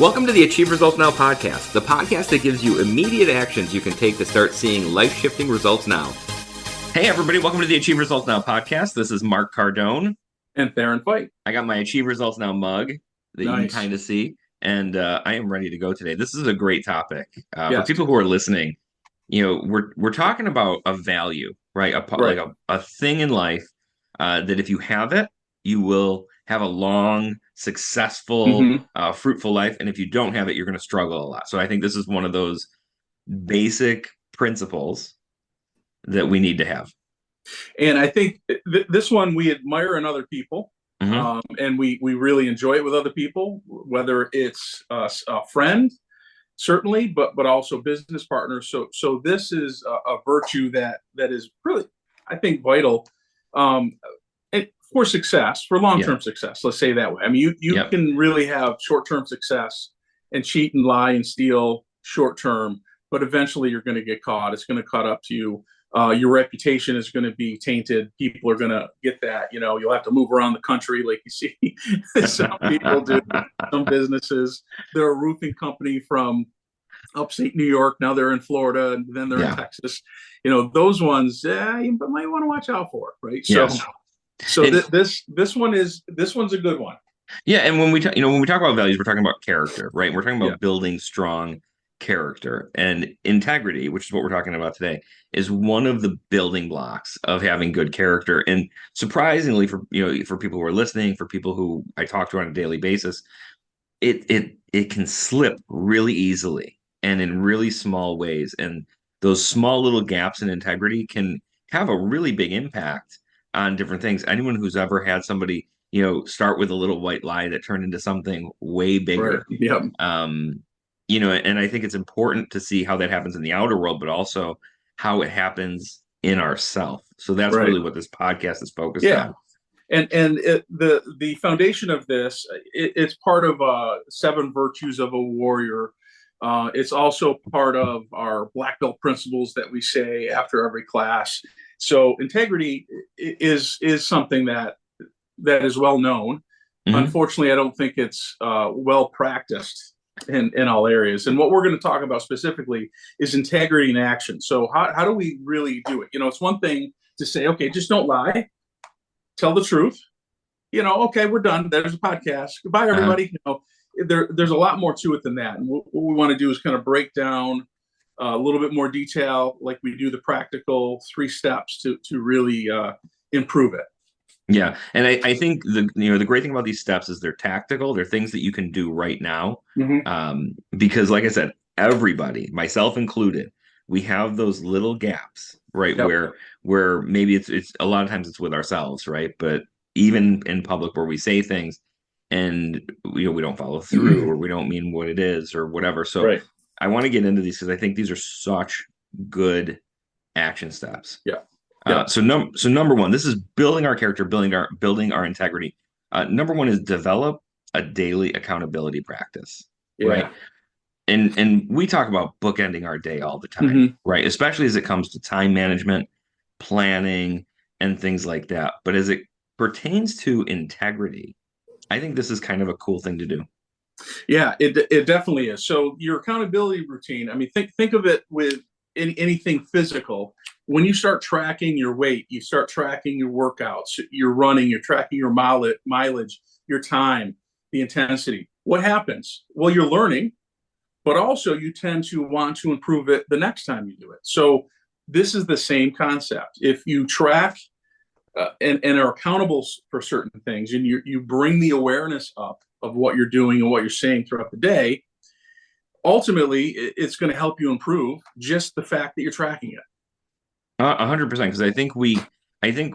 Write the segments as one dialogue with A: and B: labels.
A: Welcome to the Achieve Results Now podcast, the podcast that gives you immediate actions you can take to start seeing life-shifting results now. Hey, everybody. Welcome to the Achieve Results Now podcast. This is Mark Cardone.
B: And Theron Feidt.
A: I got my Achieve Results Now mug that you can kind of see, and I am ready to go today. This is a great topic. For people who are listening, we're talking about a value, right? Like a thing in life that if you have it, you will have a long, successful, fruitful life. And if you don't have it, you're going to struggle a lot. So I think this is one of those basic principles that we need to have.
B: And I think this one we admire in other people, and we really enjoy it with other people, whether it's a friend, certainly, but also business partners. So this is a virtue that is really, I think, vital for success, for long-term success. Let's say that way. I mean, you can really have short-term success and cheat and lie and steal short-term, but eventually you're going to get caught. It's going to cut up to you. Your reputation is going to be tainted. People are going to get that. You'll have to move around the country like you see some people do, some businesses. They're a roofing company from upstate New York. Now they're in Florida, and then they're in Texas. Those ones, you might want to watch out for, right? So this one's a good one.
A: Yeah, and when we talk about values, we're talking about character, right? We're talking about building strong character, and integrity, which is what we're talking about today, is one of the building blocks of having good character. And surprisingly, for people who are listening, for people who I talk to on a daily basis, it can slip really easily and in really small ways. And those small little gaps in integrity can have a really big impact on different things. Anyone who's ever had somebody, start with a little white lie that turned into something way bigger.
B: Right.
A: And I think it's important to see how that happens in the outer world, but also how it happens in ourself. So that's really what this podcast is focused on.
B: And the foundation of this, it's part of 7 virtues of a warrior. It's also part of our black belt principles that we say after every class. So integrity is something that is well known. Unfortunately, I don't think it's well practiced in all areas. And what we're going to talk about specifically is integrity in action. So how do we really do it? It's one thing to say, okay, just don't lie, tell the truth. Okay, we're done. There's a podcast. Goodbye, everybody. There's a lot more to it than that. And what we want to do is kind of break down a little bit more detail, like we do the practical 3 steps to really improve it.
A: Yeah. And I think the great thing about these steps is they're tactical. They're things that you can do right now. Because like I said, everybody, myself included, we have those little gaps, right? Where maybe it's a lot of times it's with ourselves, right? But even in public where we say things and we don't follow through or we don't mean what it is or whatever. So I want to get into these because I think these are such good action steps. So number one, this is building our character, building our integrity. Number one is develop a daily accountability practice, right? And we talk about bookending our day all the time, right? Especially as it comes to time management, planning, and things like that. But as it pertains to integrity, I think this is kind of a cool thing to do.
B: Yeah, it definitely is. So your accountability routine, I mean, think of it with anything physical. When you start tracking your weight, you start tracking your workouts, you're running, you're tracking your mileage, your time, the intensity. What happens? Well, you're learning, but also you tend to want to improve it the next time you do it. So this is the same concept. If you track and are accountable for certain things, and you bring the awareness up of what you're doing and what you're saying throughout the day, ultimately it's going to help you improve just the fact that you're tracking it.
A: 100%, because I think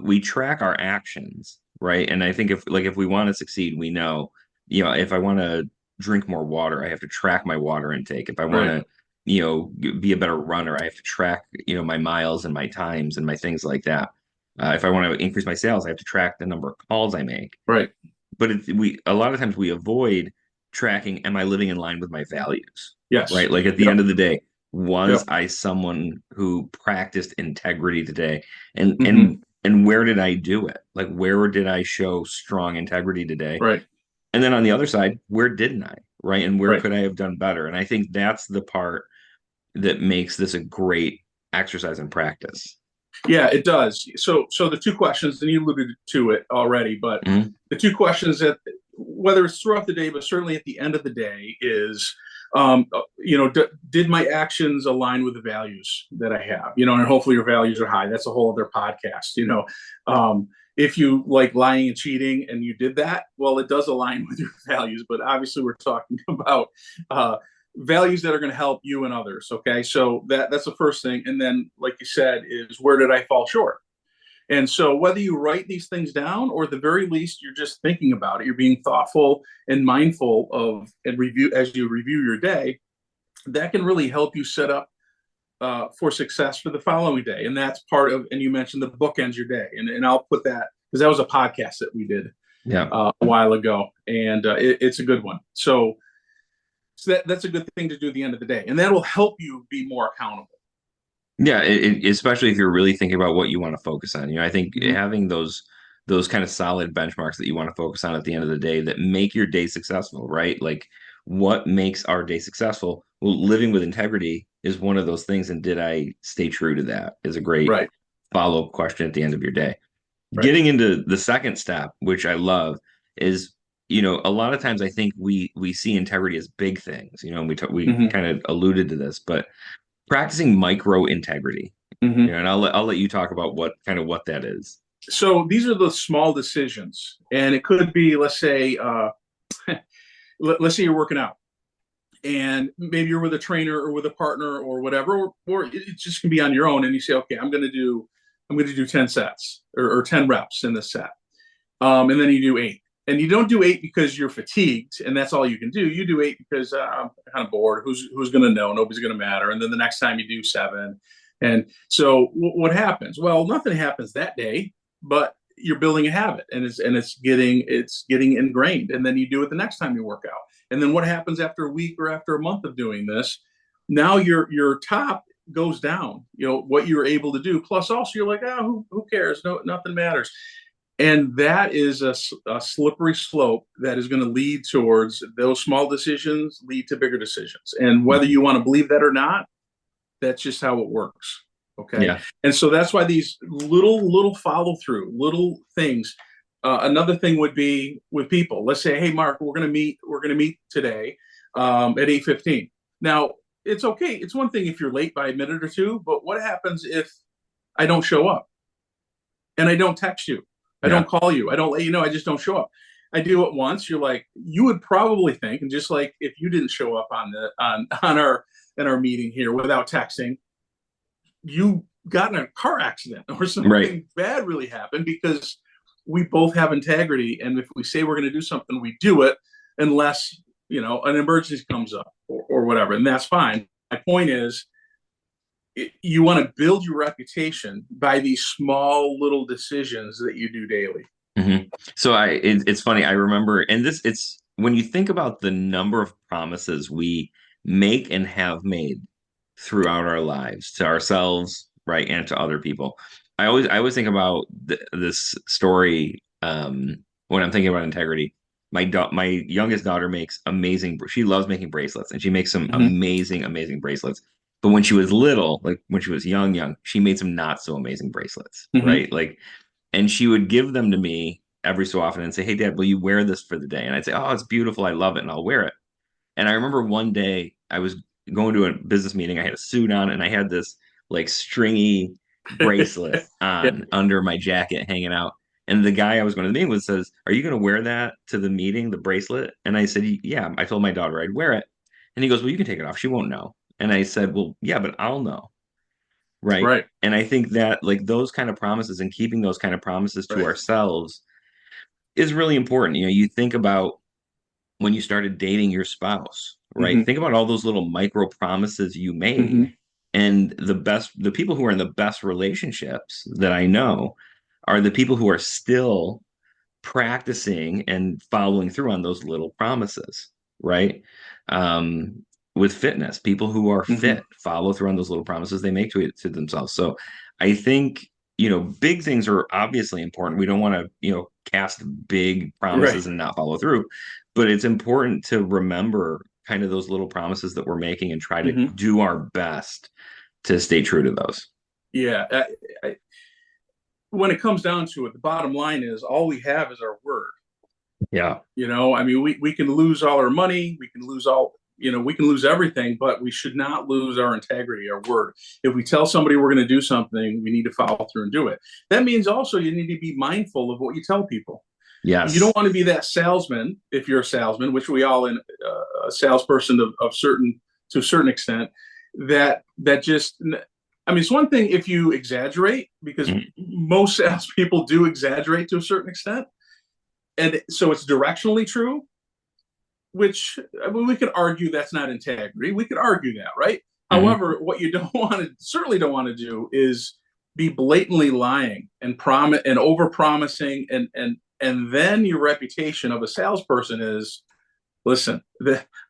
A: we track our actions, right? And I think if we want to succeed, we know, if I want to drink more water, I have to track my water intake. If I want to, be a better runner, I have to track, my miles and my times and my things like that. If I want to increase my sales, I have to track the number of calls I make.
B: Right.
A: But a lot of times we avoid tracking, am I living in line with my values?
B: Yes.
A: Right. Like at the end of the day, was I someone who practiced integrity today? And where did I do it? Like, where did I show strong integrity today?
B: Right.
A: And then on the other side, where didn't I? right? And where
B: Right.
A: could I have done better? And I think that's the part that makes this a great exercise in practice.
B: Yeah, it does. So the two questions, and you alluded to it already, but
A: Mm-hmm.
B: the two questions that, whether it's throughout the day, but certainly at the end of the day, is, did my actions align with the values that I have? And hopefully your values are high. That's a whole other podcast. If you like lying and cheating and you did that, well, it does align with your values. But obviously, we're talking about values that are going to help you and others. Okay, so that's the first thing, and then, like you said, is where did I fall short? And so whether you write these things down or at the very least you're just thinking about it, you're being thoughtful and mindful of and review as you review your day, that can really help you set up for success for the following day. And that's part of, and you mentioned the bookends your day, and I'll put that because that was a podcast that we did
A: Yeah.
B: a while ago, and it's a good one. So that's a good thing to do at the end of the day, and that will help you be more accountable.
A: Yeah, especially if you're really thinking about what you want to focus on. I think
B: Mm-hmm.
A: having those kind of solid benchmarks that you want to focus on at the end of the day that make your day successful, right? Like what makes our day successful? Well, living with integrity is one of those things. And did I stay true to that? Is a great
B: Right,
A: follow-up question at the end of your day.
B: right.
A: Getting into the second step, which I love, is a lot of times I think we see integrity as big things. We
B: Mm-hmm.
A: kind of alluded to this, but practicing micro integrity.
B: Mm-hmm.
A: And I'll let you talk about what that is.
B: So these are the small decisions, and it could be, let's say, let's say you're working out, and maybe you're with a trainer or with a partner or whatever, or it just can be on your own, and you say, okay, I'm going to do 10 sets or 10 reps in this set, and then you do 8. And you don't do 8 because you're fatigued and that's all you can do. You do 8 because I'm kind of bored. Who's going to know? Nobody's going to matter. And then the next time you do 7. And so what happens? Well, nothing happens that day, but you're building a habit, and it's getting ingrained. And then you do it the next time you work out. And then what happens after a week or after a month of doing this? Now your top goes down. What you're able to do. Plus, also you're like, who cares? No, nothing matters. And that is a slippery slope that is going to lead towards those small decisions lead to bigger decisions. And whether you want to believe that or not, that's just how it works. Okay.
A: Yeah.
B: And so that's why these little follow through, little things. Another thing would be with people. Let's say, hey, Mark, we're going to meet today at 8:15. Now, it's okay. It's one thing if you're late by a minute or two, but what happens if I don't show up and I don't text you? I don't call you. I don't let you know. I just don't show up. I do it once. You're like, you would probably think, and just like if you didn't show up on our meeting here without texting, you got in a car accident or something bad really happened, because we both have integrity. And if we say we're going to do something, we do it, unless an emergency comes up or whatever, and that's fine. My point is, you want to build your reputation by these small little decisions that you do daily.
A: Mm-hmm. So it's funny. I remember, and it's when you think about the number of promises we make and have made throughout our lives to ourselves, right, and to other people. I always think about this story when I'm thinking about integrity. My youngest daughter makes amazing. She loves making bracelets, and she makes some
B: Mm-hmm.
A: amazing bracelets. But when she was little, like when she was young, she made some not so amazing bracelets,
B: Mm-hmm.
A: right? Like, and she would give them to me every so often and say, "Hey, Dad, will you wear this for the day?" And I'd say, "Oh, it's beautiful. I love it, and I'll wear it." And I remember one day I was going to a business meeting. I had a suit on, and I had this like stringy bracelet
B: Yeah.
A: on under my jacket hanging out. And the guy I was going to the meeting with says, "Are you going to wear that to the meeting, the bracelet?" And I said, "Yeah." I told my daughter I'd wear it. And he goes, "Well, you can take it off. She won't know." And I said, "Well, yeah, but I'll know." Right.
B: Right.
A: And I think that like those kind of promises and keeping those kind of promises to
B: Right.
A: ourselves is really important. You think about when you started dating your spouse, right?
B: Mm-hmm.
A: Think about all those little micro promises you
B: Mm-hmm.
A: made. And the people who are in the best relationships that I know are the people who are still practicing and following through on those little promises, right? Um, with fitness, people who are
B: Mm-hmm.
A: fit follow through on those little promises they make to themselves. So I think big things are obviously important. We don't want to, cast big
B: Right.
A: promises and not follow through, but it's important to remember kind of those little promises that we're making and try to
B: Hmm.
A: do our best to stay true to those.
B: Yeah. When it comes down to it, the bottom line is all we have is our word.
A: Yeah.
B: I mean, we can lose all our money, we can lose we can lose everything, but we should not lose our integrity, our word. If we tell somebody we're going to do something, we need to follow through and do it. That means also you need to be mindful of what you tell people. You
A: Yes.
B: don't want to be that salesman if you're a salesman, which we all in a salesperson of certain to a certain extent. That just, I mean, it's one thing if you exaggerate because
A: Mhm.
B: most salespeople do exaggerate to a certain extent, and so it's directionally true. Which, I mean, we could argue that's not integrity. We could argue that, right?
A: Mhm.
B: However, what you don't want to certainly don't want to do is be blatantly lying and promise and over promising and then your reputation of a salesperson is listen,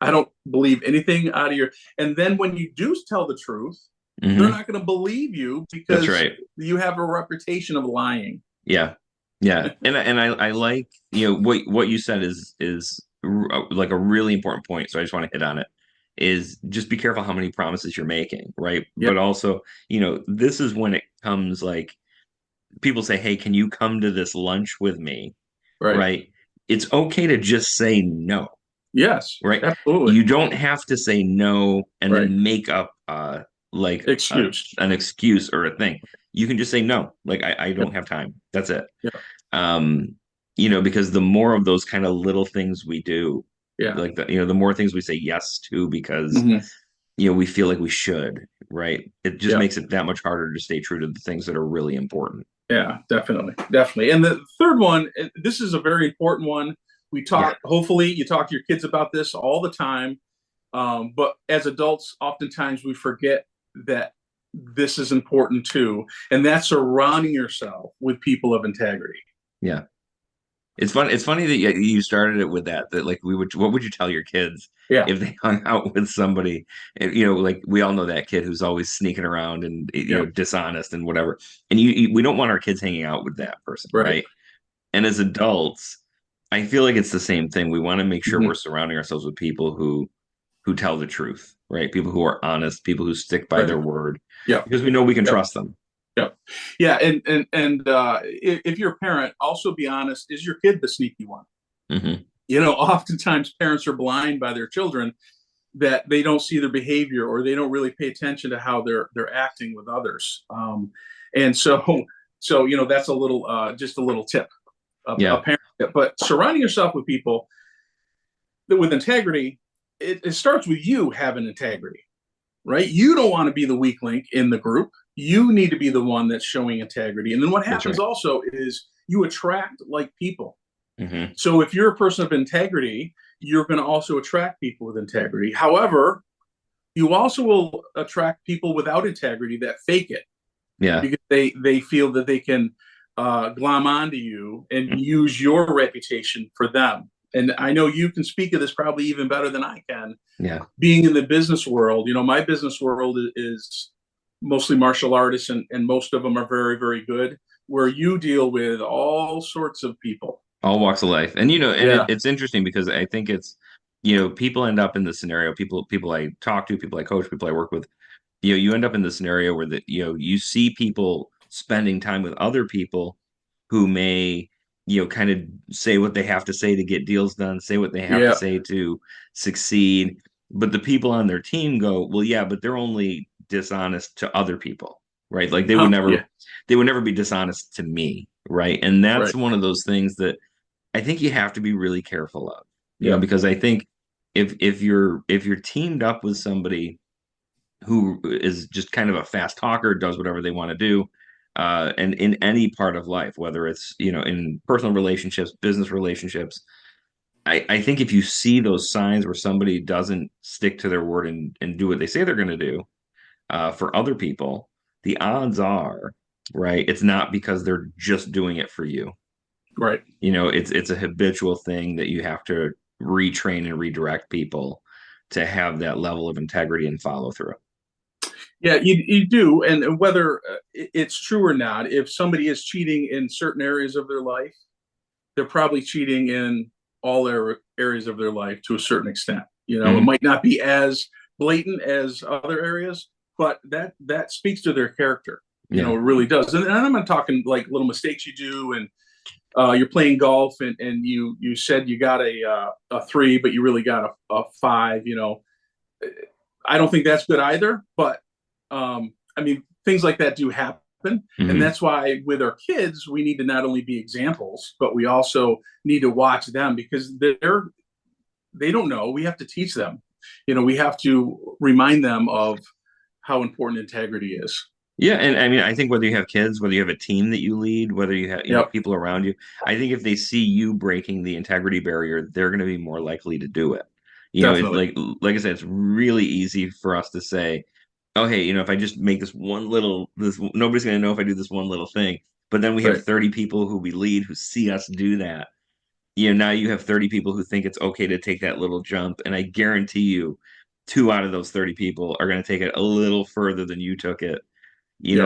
B: I don't believe anything out of your and then when you do tell the truth, they're
A: Mhm.
B: not going to believe you
A: That's
B: because
A: right.
B: you have a reputation of lying.
A: Yeah. Yeah. And I like, what you said is like a really important point. So I just want to hit on it is just be careful how many promises you're making, right?
B: Yep.
A: But also, this is when it comes like people say, "Hey, can you come to this lunch with me?"
B: Right.
A: Right? It's okay to just say no,
B: Yes,
A: right?
B: absolutely.
A: You don't have to say no and
B: Right.
A: then make up like
B: Excuse.
A: an excuse or a thing. You can just say no, like I
B: Yep.
A: don't have time. That's it.
B: Yep.
A: um because the more of those kind of little things we do,
B: Yeah.
A: like the more things we say yes to because
B: Hmm.
A: we feel like we should, right? It just
B: Yeah.
A: makes it that much harder to stay true to the things that are really important.
B: Yeah, definitely. Definitely. And the third one, this is a very important one. We
A: Yeah.
B: talk, hopefully, you talk to your kids about this all the time. But as adults, oftentimes we forget that this is important too. And that's surrounding yourself with people of integrity.
A: Yeah. It's funny that you started it with that like what would you tell your kids
B: Yeah.
A: if they hung out with somebody, like we all know that kid who's always sneaking around and
B: Yeah.
A: dishonest and whatever, and we don't want our kids hanging out with that person,
B: Right.
A: right? And as adults, I feel like it's the same thing. We want to make sure we're
B: Hmm.
A: surrounding ourselves with people who tell the truth, right? People who are honest, people who stick by
B: Right.
A: their word,
B: Yeah.
A: because we know we can
B: Yep.
A: trust them.
B: Yep. Yeah. And if you're a parent, also be honest. Is your kid the sneaky one?
A: Hmm.
B: Oftentimes parents are blind by their children that they don't see their behavior or they don't really pay attention to how they're acting with others. And so that's a little just a little tip, a
A: Yeah.
B: parent tip. But surrounding yourself with people that with integrity, it starts with you having integrity, right? You don't want to be the weak link in the group. You need to be the one that's showing integrity. And then what
A: That's
B: happens
A: right.
B: also is you attract like people.
A: Hmm.
B: So if you're a person of integrity, you're going to also attract people with integrity. However, you also will attract people without integrity that fake it
A: Yeah.
B: because they feel that they can glom onto you and use your reputation for them. And I know you can speak of this probably even better than I can.
A: Yeah.
B: Being in the business world, my business world is mostly martial artists, and most of them are very, very good. Where you deal with all sorts of people.
A: All walks of life. And
B: Yeah.
A: it's interesting because I think it's people end up in the scenario, people I talk to, people I coach, people I work with, you end up in the scenario where you see people spending time with other people who may kind of say what they have to say to get deals done, say what they have to
B: Yeah.
A: say to succeed, but the people on their team go, well, yeah, but they're only dishonest to other people, right? Like
B: Yeah.
A: they would never be dishonest to me, right? And that's
B: Right.
A: one of those things that I think you have to be really careful of,
B: Yeah.
A: because I think if you're teamed up with somebody who is just kind of a fast talker, does whatever they want to do, and in any part of life, whether it's in personal relationships, business relationships, I think if you see those signs where somebody doesn't stick to their word and do what they say they're going to do for other people, the odds are, right, it's not because they're just doing it for you.
B: Right.
A: It's a habitual thing that you have to retrain and redirect people to have that level of integrity and follow through.
B: Yeah, you do. And whether it's true or not, if somebody is cheating in certain areas of their life, they're probably cheating in all areas of their life to a certain extent. It might not be as blatant as other areas, but that speaks to their character. It really does. And I'm not talking like little mistakes you do, and you're playing golf and you said you got a 3, but you really got a 5. I don't think that's good either. But I mean, things like that do happen. And that's why with our kids, we need to not only be examples, but we also need to watch them, because they don't know. We have to teach them. We have to remind them of how important integrity is.
A: Yeah, and I mean, I think whether you have kids, whether you have a team that you lead, whether you have
B: Yep.
A: people around you, I think if they see you breaking the integrity barrier, they're going to be more likely to do it. It's like I said, it's really easy for us to say, "Oh, hey, if I just make this nobody's going to know if I do this one little thing." But then we have 30 people who we lead who see us do that. Now you have 30 people who think it's okay to take that little jump, and I guarantee you, 2 out of those 30 people are going to take it a little further than you took it.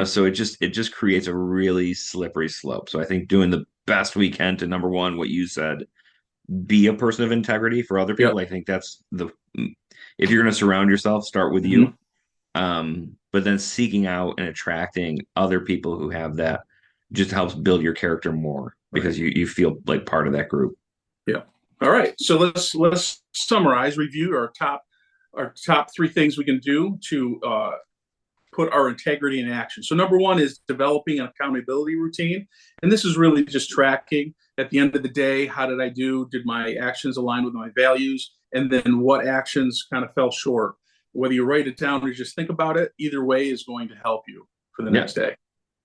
A: So it just creates a really slippery slope. So I think doing the best we can to, number one, what you said, be a person of integrity for other people. I think that's if you're going to surround yourself, start with you. But then seeking out and attracting other people who have that just helps build your character more, because you feel like part of that group.
B: Yeah. All right. So let's summarize, review our top 3 things we can do to put our integrity in action. So number 1 is developing an accountability routine. And this is really just tracking at the end of the day, how did I do? Did my actions align with my values? And then what actions kind of fell short? Whether you write it down or just think about it, either way is going to help you for the next day.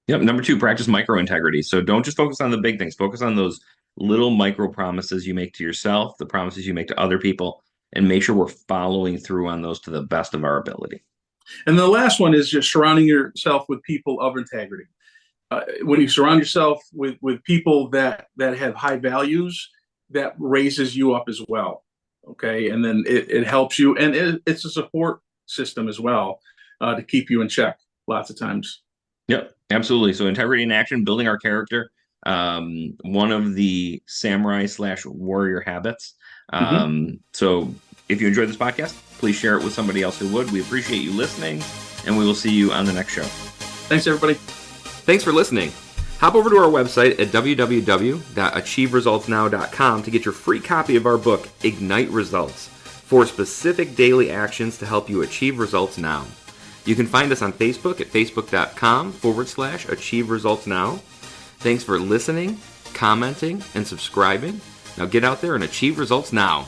A: Yep. Number 2, practice micro integrity. So don't just focus on the big things. Focus on those little micro promises you make to yourself, the promises you make to other people, and make sure we're following through on those to the best of our ability.
B: And the last one is just surrounding yourself with people of integrity. When you surround yourself with people that have high values, that raises you up as well. Okay. And then it helps you. And it's a support system as well to keep you in check lots of times.
A: Yep, absolutely. So integrity in action, building our character, one of the samurai/warrior habits. So if you enjoyed this podcast, please share it with somebody else who would. We appreciate you listening, and we will see you on the next show.
B: Thanks, everybody.
A: Thanks for listening. Hop over to our website at www.achieveresultsnow.com to get your free copy of our book, Ignite Results, 4 specific daily actions to help you achieve results now. You can find us on Facebook at facebook.com/Achieve Results Now. Thanks for listening, commenting, and subscribing. Now get out there and achieve results now.